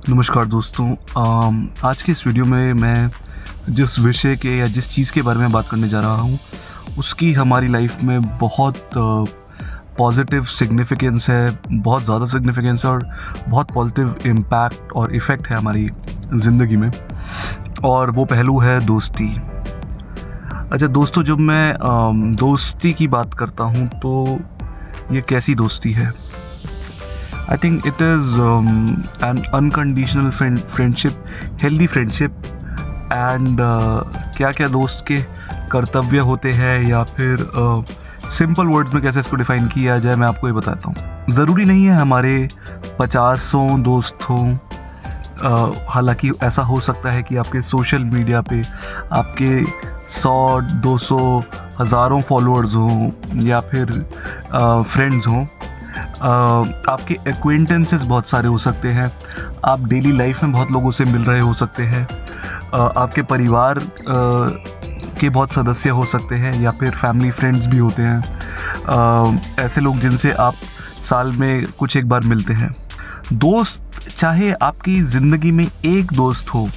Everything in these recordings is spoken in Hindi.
नमस्कार दोस्तों। आज के इस वीडियो में मैं जिस विषय के या जिस चीज़ के बारे में बात करने जा रहा हूँ उसकी हमारी लाइफ में बहुत पॉजिटिव सिग्निफिकेंस है, बहुत ज़्यादा सिग्निफिकेंस है और बहुत पॉजिटिव इम्पैक्ट और इफ़ेक्ट है हमारी ज़िंदगी में, और वो पहलू है दोस्ती। अच्छा दोस्तों, जब मैं दोस्ती की बात करता हूँ तो ये कैसी दोस्ती है? I think it is an unconditional friendship, healthy friendship, and क्या क्या दोस्त के कर्तव्य होते हैं या फिर सिंपल वर्ड्स में कैसे इसको डिफ़ाइन किया जाए मैं आपको ये बताता हूँ। ज़रूरी नहीं है हमारे 50 दोस्त हों। हालांकि ऐसा हो सकता है कि आपके सोशल मीडिया पे आपके 100-200 हज़ारों फॉलोअर्स हों या फिर फ्रेंड्स हों। आपके एक्वेंटेंसेस बहुत सारे हो सकते हैं, आप डेली लाइफ में बहुत लोगों से मिल रहे हो सकते हैं, आपके परिवार के बहुत सदस्य हो सकते हैं या फिर फैमिली फ्रेंड्स भी होते हैं, ऐसे लोग जिनसे आप साल में कुछ एक बार मिलते हैं। दोस्त चाहे आपकी ज़िंदगी में एक दोस्त हो,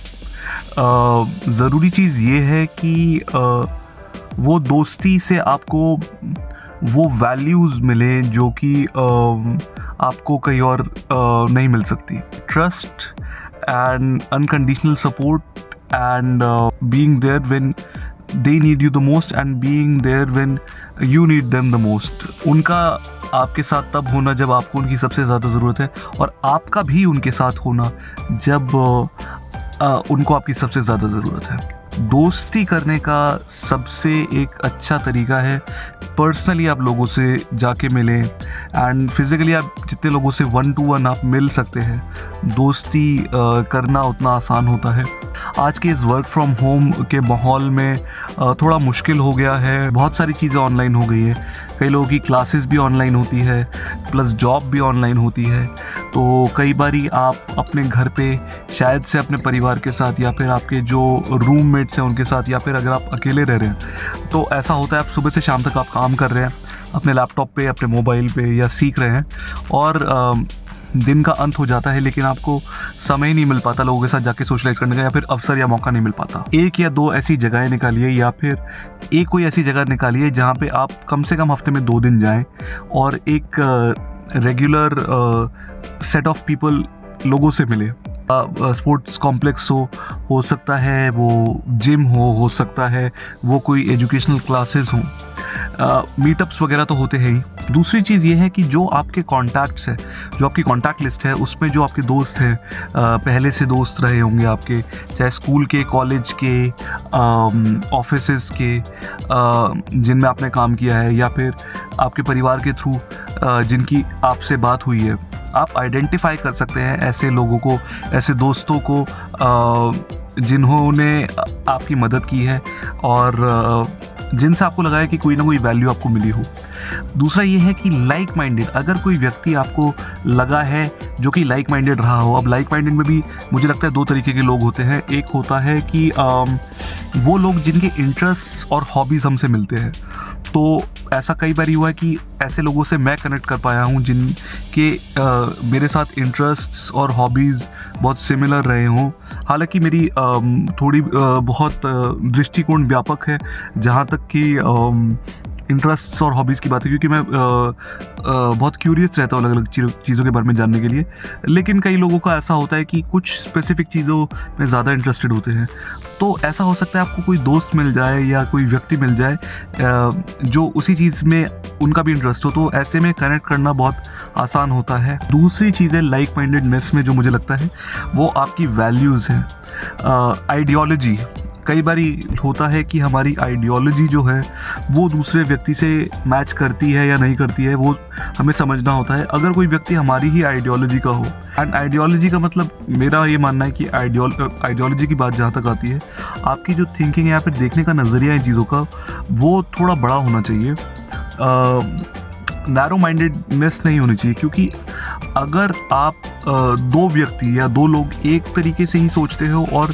ज़रूरी चीज़ ये है कि वो दोस्ती से आपको वो वैल्यूज़ मिले जो कि आपको कहीं और नहीं मिल सकती। Trust and unconditional support and being there when they need you the most and being there when you need them the most. उनका आपके साथ तब होना जब आपको उनकी सबसे ज़्यादा ज़रूरत है, और आपका भी उनके साथ होना जब उनको आपकी सबसे ज़्यादा ज़रूरत है। दोस्ती करने का सबसे एक अच्छा तरीका है पर्सनली आप लोगों से जाके मिलें, एंड फिज़िकली आप जितने लोगों से 1 to 1 आप मिल सकते हैं, दोस्ती करना उतना आसान होता है। आज के इस वर्क फ्रॉम होम के माहौल में थोड़ा मुश्किल हो गया है। बहुत सारी चीज़ें ऑनलाइन हो गई है, कई लोगों की क्लासेस भी ऑनलाइन होती है, प्लस जॉब भी ऑनलाइन होती है। तो कई बारी आप अपने घर पे शायद से अपने परिवार के साथ या फिर आपके जो रूममेट्स हैं उनके साथ, या फिर अगर आप अकेले रह रहे हैं तो ऐसा होता है आप सुबह से शाम तक आप काम कर रहे हैं अपने लैपटॉप पे, अपने मोबाइल पे, या सीख रहे हैं, और दिन का अंत हो जाता है लेकिन आपको समय ही नहीं मिल पाता लोगों के साथ जाके सोशलाइज करने का, या फिर अवसर या मौका नहीं मिल पाता। 1 या 2 ऐसी जगहें निकालिए, या फिर एक कोई ऐसी जगह निकालिए जहाँ पे आप कम से कम हफ्ते में 2 दिन जाएं और एक रेगुलर सेट ऑफ पीपल लोगों से मिले। स्पोर्ट्स कॉम्प्लेक्स हो सकता है वो जिम हो सकता है वो कोई एजुकेशनल क्लासेस हों, मीटअप्स वगैरह तो होते हैं ही। दूसरी चीज़ ये है कि जो आपके कॉन्टैक्ट्स है, जो आपकी कॉन्टैक्ट लिस्ट है, उसमें जो आपके दोस्त हैं, पहले से दोस्त रहे होंगे आपके, चाहे स्कूल के, कॉलेज के, ऑफिसेस के जिनमें आपने काम किया है, या फिर आपके परिवार के थ्रू जिनकी आपसे बात हुई है, आप आइडेंटिफाई कर सकते हैं ऐसे लोगों को, ऐसे दोस्तों को जिन्होंने आपकी मदद की है और जिनसे आपको लगा है कि कोई ना कोई वैल्यू आपको मिली हो। दूसरा ये है कि लाइक माइंडेड, अगर कोई व्यक्ति आपको लगा है जो कि लाइक माइंडेड रहा हो। अब लाइक माइंडेड में भी मुझे लगता है 2 तरीके के लोग होते हैं। एक होता है कि वो लोग जिनके इंटरेस्ट और हॉबीज़ हमसे मिलते हैं। तो ऐसा कई बार हुआ है कि ऐसे लोगों से मैं कनेक्ट कर पाया हूँ जिनके मेरे साथ इंटरेस्ट्स और हॉबीज़ बहुत सिमिलर रहे हों। हालांकि मेरी थोड़ी बहुत दृष्टिकोण व्यापक है जहाँ तक कि इंटरेस्ट्स और हॉबीज़ की बात है, क्योंकि मैं बहुत क्यूरियस रहता हूँ अलग अलग चीज़ों के बारे में जानने के लिए। लेकिन कई लोगों का ऐसा होता है कि कुछ स्पेसिफिक चीज़ों में ज़्यादा इंटरेस्टेड होते हैं। तो ऐसा हो सकता है आपको कोई दोस्त मिल जाए या कोई व्यक्ति मिल जाए जो उसी चीज़ में उनका भी इंटरेस्ट हो, तो ऐसे में कनेक्ट करना बहुत आसान होता है। दूसरी चीज़ है लाइक माइंडेडनेस में जो मुझे लगता है वो आपकी वैल्यूज़ हैं, आइडियोलॉजी। कई बारी होता है कि हमारी आइडियोलॉजी जो है वो दूसरे व्यक्ति से मैच करती है या नहीं करती है, वो हमें समझना होता है। अगर कोई व्यक्ति हमारी ही आइडियोलॉजी का हो, एंड आइडियोलॉजी का मतलब मेरा ये मानना है कि आइडियोलॉजी की बात जहाँ तक आती है, आपकी जो थिंकिंग है या फिर देखने का नज़रिया है चीज़ों का, वो थोड़ा बड़ा होना चाहिए। नैरो माइंडेडनेस नहीं होनी चाहिए, क्योंकि अगर आप 2 व्यक्ति या 2 लोग एक तरीके से ही सोचते हो और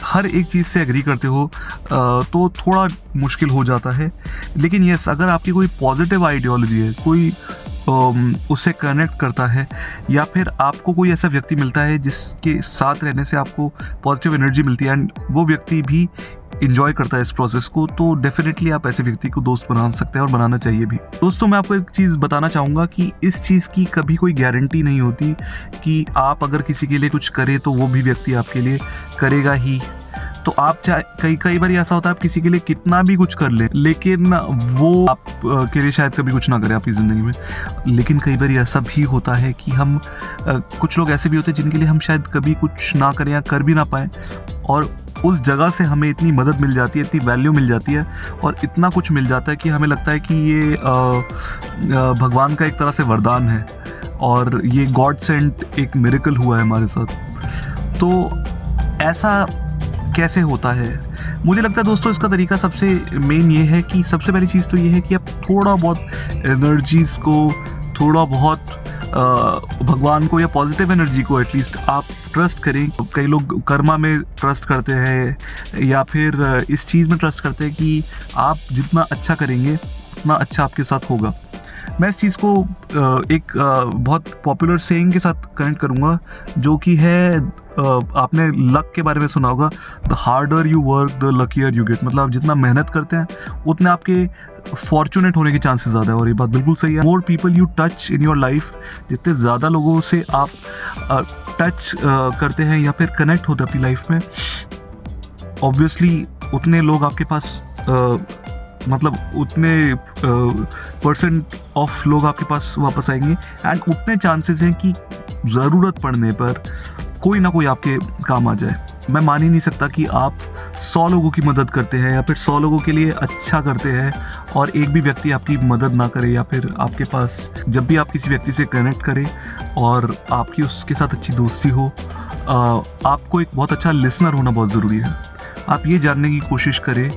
हर एक चीज़ से एग्री करते हो तो थोड़ा मुश्किल हो जाता है। लेकिन यस, अगर आपकी कोई पॉजिटिव आइडियोलॉजी है, कोई उससे कनेक्ट करता है, या फिर आपको कोई ऐसा व्यक्ति मिलता है जिसके साथ रहने से आपको पॉजिटिव एनर्जी मिलती है एंड वो व्यक्ति भी इंजॉय करता है इस प्रोसेस को, तो डेफिनेटली आप ऐसे व्यक्ति को दोस्त बना सकते हैं और बनाना चाहिए भी। दोस्तों, मैं आपको एक चीज़ बताना चाहूँगा कि इस चीज़ की कभी कोई गारंटी नहीं होती कि आप अगर किसी के लिए कुछ करें तो वो भी व्यक्ति आपके लिए करेगा ही। तो आप चाहे कई बार ऐसा होता है आप किसी के लिए कितना भी कुछ कर लें, लेकिन वो आप के लिए शायद कभी कुछ ना करे आपकी ज़िंदगी में। लेकिन कई बार ऐसा भी होता है कि हम कुछ लोग ऐसे भी होते हैं जिनके लिए हम शायद कभी कुछ ना करें या कर भी ना पाएँ, और उस जगह से हमें इतनी मदद मिल जाती है, इतनी वैल्यू मिल जाती है और इतना कुछ मिल जाता है कि हमें लगता है कि ये भगवान का एक तरह से वरदान है और ये गॉड सेंट एक मिरेकल हुआ है हमारे साथ। तो ऐसा कैसे होता है? मुझे लगता है दोस्तों, इसका तरीका सबसे मेन ये है कि सबसे पहली चीज़ तो ये है कि आप थोड़ा बहुत एनर्जीज़ को, थोड़ा बहुत भगवान को या पॉजिटिव एनर्जी को एटलीस्ट आप ट्रस्ट करें। कई लोग कर्मा में ट्रस्ट करते हैं या फिर इस चीज़ में ट्रस्ट करते हैं कि आप जितना अच्छा करेंगे उतना अच्छा आपके साथ होगा। मैं इस चीज़ को एक बहुत पॉपुलर सेइंग के साथ कनेक्ट करूँगा, जो कि है, आपने लक के बारे में सुना होगा, the harder you work the luckier you get. मतलब आप जितना मेहनत करते हैं उतने आपके फॉर्चुनेट होने के चांसेस ज़्यादा है, और ये बात बिल्कुल सही है। More people you touch in your life, जितने ज़्यादा लोगों से आप टच करते हैं या फिर कनेक्ट होते हैं अपनी लाइफ में, ऑब्वियसली उतने लोग आपके पास मतलब उतने परसेंट ऑफ लोग आपके पास वापस आएंगे एंड उतने चांसेस हैं कि ज़रूरत पड़ने पर कोई ना कोई आपके काम आ जाए। मैं मान ही नहीं सकता कि आप 100 लोगों की मदद करते हैं या फिर 100 लोगों के लिए अच्छा करते हैं और एक भी व्यक्ति आपकी मदद ना करे, या फिर आपके पास जब भी आप किसी व्यक्ति से कनेक्ट करें और आपकी उसके साथ अच्छी दोस्ती हो, आपको एक बहुत अच्छा लिसनर होना बहुत ज़रूरी है। आप ये जानने की कोशिश करें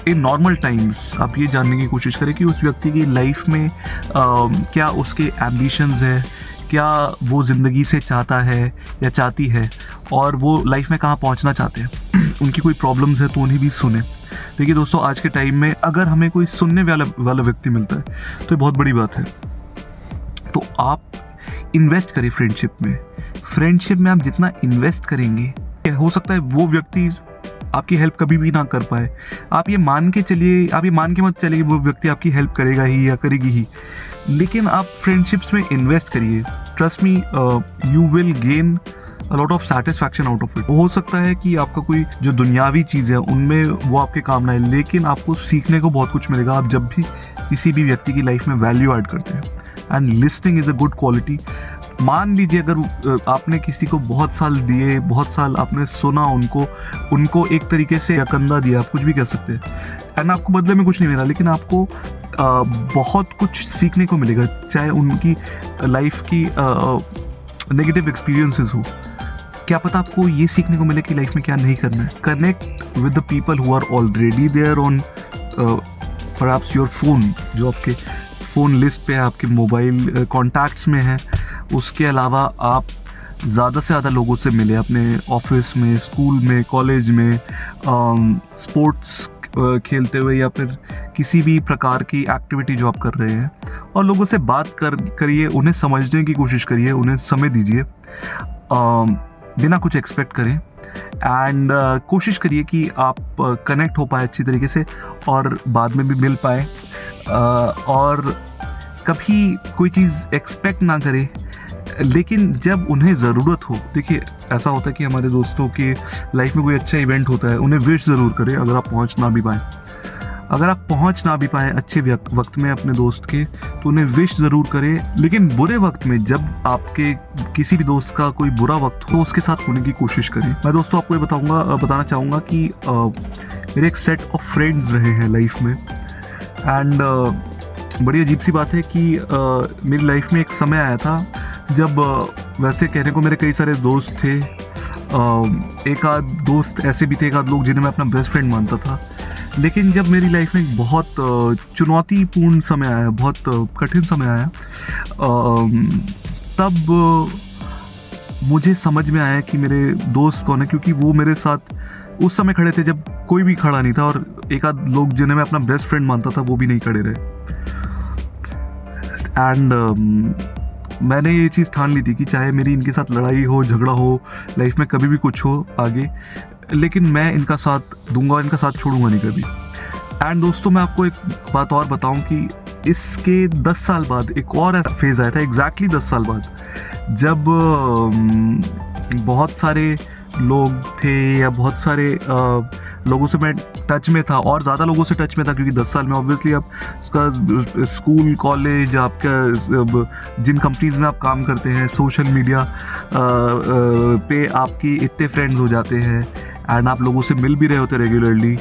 इन नॉर्मल टाइम्स, आप ये जानने की कोशिश करें कि उस व्यक्ति की लाइफ में क्या उसके एम्बिशंस है, क्या वो ज़िंदगी से चाहता है या चाहती है, और वो लाइफ में कहाँ पहुँचना चाहते हैं। उनकी कोई प्रॉब्लम्स है तो उन्हें भी सुने। देखिए दोस्तों, आज के टाइम में अगर हमें कोई सुनने वाला व्यक्ति मिलता है तो ये बहुत बड़ी बात है। तो आप इन्वेस्ट करें फ्रेंडशिप में। फ्रेंडशिप में आप जितना इन्वेस्ट करेंगे, हो सकता है वो व्यक्ति आपकी हेल्प कभी भी ना कर पाए। आप ये मान के मत चलिए वो व्यक्ति आपकी हेल्प करेगा ही या करेगी ही, लेकिन आप फ्रेंडशिप्स में इन्वेस्ट करिए। Trust me, you will gain a lot of satisfaction out of it. हो सकता है कि आपका कोई जो दुनियावी चीज़ है उनमें वो आपके काम ना आए, लेकिन आपको सीखने को बहुत कुछ मिलेगा आप जब भी किसी भी व्यक्ति की लाइफ में वैल्यू ऐड करते हैं। And listening is a good quality. मान लीजिए अगर आपने किसी को बहुत साल दिए, बहुत साल आपने सुना उनको एक तरीके से कंधा दिया, आप कुछ भी कह सकते हैं, एंड आपको बदले में कुछ नहीं मिला, लेकिन आपको बहुत कुछ सीखने को मिलेगा, चाहे उनकी लाइफ की नेगेटिव एक्सपीरियंसेस हो। क्या पता आपको ये सीखने को मिले कि लाइफ में क्या नहीं करना है। Connect with the people who are already there on perhaps your phone, जो आपके फ़ोन लिस्ट पे है, आपके मोबाइल कॉन्टैक्ट्स में है। उसके अलावा आप ज़्यादा से ज़्यादा लोगों से मिले, अपने ऑफिस में, स्कूल में, कॉलेज में, स्पोर्ट्स खेलते हुए या फिर किसी भी प्रकार की एक्टिविटी जो आप कर रहे हैं, और लोगों से बात करिए, उन्हें समझने की कोशिश करिए, उन्हें समय दीजिए बिना कुछ एक्सपेक्ट करें, एंड कोशिश करिए कि आप कनेक्ट हो पाए अच्छी तरीके से और बाद में भी मिल पाए, और कभी कोई चीज़ एक्सपेक्ट ना करें, लेकिन जब उन्हें ज़रूरत हो। देखिए, ऐसा होता है कि हमारे दोस्तों के लाइफ में कोई अच्छा इवेंट होता है, उन्हें विश ज़रूर करें अगर आप पहुंच ना भी पाएँ अच्छे वक्त में अपने दोस्त के, तो उन्हें विश ज़रूर करें। लेकिन बुरे वक्त में, जब आपके किसी भी दोस्त का कोई बुरा वक्त हो, उसके साथ होने की कोशिश करें। मैं दोस्तों आपको ये बताना चाहूँगा कि मेरे एक सेट ऑफ फ्रेंड्स रहे हैं लाइफ में, एंड बड़ी अजीब सी बात है कि मेरी लाइफ में एक समय आया था जब वैसे कहने को मेरे कई सारे दोस्त थे, एक आध दोस्त ऐसे भी थे, एक आध लोग जिन्हें मैं अपना बेस्ट फ्रेंड मानता था, लेकिन जब मेरी लाइफ में एक बहुत चुनौतीपूर्ण समय आया, बहुत कठिन समय आया, तब मुझे समझ में आया कि मेरे दोस्त कौन है, क्योंकि वो मेरे साथ उस समय खड़े थे जब कोई भी खड़ा नहीं था, और एक आध लोग जिन्हें मैं अपना बेस्ट फ्रेंड मानता था वो भी नहीं खड़े रहे। एंड मैंने ये चीज़ ठान ली थी कि चाहे मेरी इनके साथ लड़ाई हो, झगड़ा हो, लाइफ में कभी भी कुछ हो आगे, लेकिन मैं इनका साथ दूंगा, इनका साथ छोड़ूंगा नहीं कभी। एंड दोस्तों, मैं आपको एक बात और बताऊं कि इसके 10 साल बाद एक और ऐसा फेज़ आया था, एग्जैक्टली 10 साल बाद, जब बहुत सारे लोग थे या बहुत सारे लोगों से मैं टच में था, और ज़्यादा लोगों से टच में था, क्योंकि 10 साल में ऑब्वियसली आप उसका स्कूल, कॉलेज, आपका जिन कंपनीज में आप काम करते हैं, सोशल मीडिया पे आपकी इतने फ्रेंड्स हो जाते हैं एंड आप लोगों से मिल भी रहे होते regularly,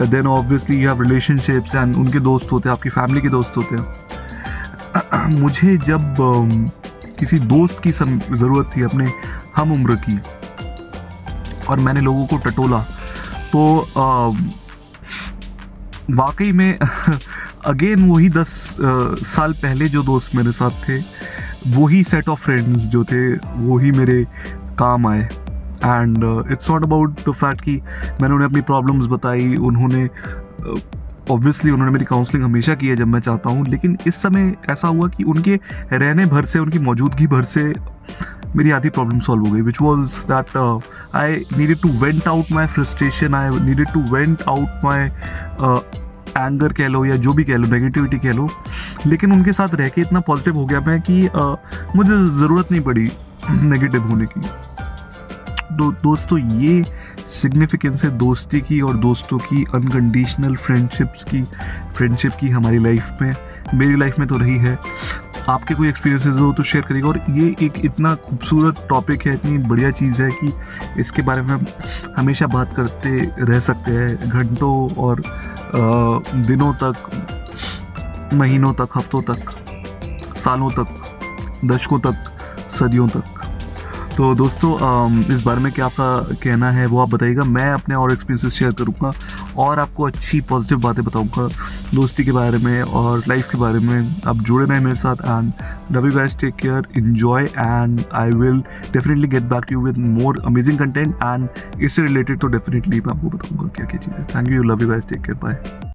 then obviously you have relationships and उनके दोस्त होते हैं, आपकी फैमिली के दोस्त होते हैं। मुझे जब किसी दोस्त की ज़रूरत थी अपने हम उम्र की, और मैंने लोगों को टटोला, तो वाकई में अगेन वही 10 साल पहले जो दोस्त मेरे साथ थे, वही सेट ऑफ फ्रेंड्स जो थे, वही मेरे काम आए। And it's not about the fact कि मैंने उन्हें अपनी प्रॉब्लम्स बताई, उन्होंने ऑब्वियसली उन्होंने मेरी काउंसलिंग हमेशा की है जब मैं चाहता हूँ, लेकिन इस समय ऐसा हुआ कि उनके रहने भर से, उनकी मौजूदगी भर से मेरी आधी प्रॉब्लम सॉल्व हो गई, which was that I needed to vent out my frustration, I needed to vent out my anger कह लो या जो भी कह लो, नेगेटिविटी कह लो। लेकिन उनके साथ रह के इतना पॉजिटिव हो गया मैं कि मुझे ज़रूरत नहीं पड़ी नेगेटिव होने की। दोस्तों, ये सिग्निफिकेंस है दोस्ती की और दोस्तों की, अनकंडीशनल फ्रेंडशिप की हमारी लाइफ में, मेरी लाइफ में तो रही है। आपके कोई एक्सपीरियंसेस हो तो शेयर करिएगा। और ये एक इतना खूबसूरत टॉपिक है, इतनी बढ़िया चीज़ है कि इसके बारे में हम हमेशा बात करते रह सकते हैं, घंटों और दिनों तक, महीनों तक, हफ्तों तक, सालों तक, दशकों तक, सदियों तक। तो दोस्तों, इस बारे में क्या आपका कहना है वो आप बताइएगा। मैं अपने और एक्सपीरियंसेस शेयर करूँगा और आपको अच्छी पॉजिटिव बातें बताऊँगा दोस्ती के बारे में और लाइफ के बारे में। आप जुड़े रहें मेरे साथ and love you guys, take care, enjoy, and I will definitely get back to you with more amazing content, and इससे रिलेटेड तो डेफिनेटली मैं आपको बताऊँगा क्या क्या चीज़ें। Thank you, love you guys, take care, bye.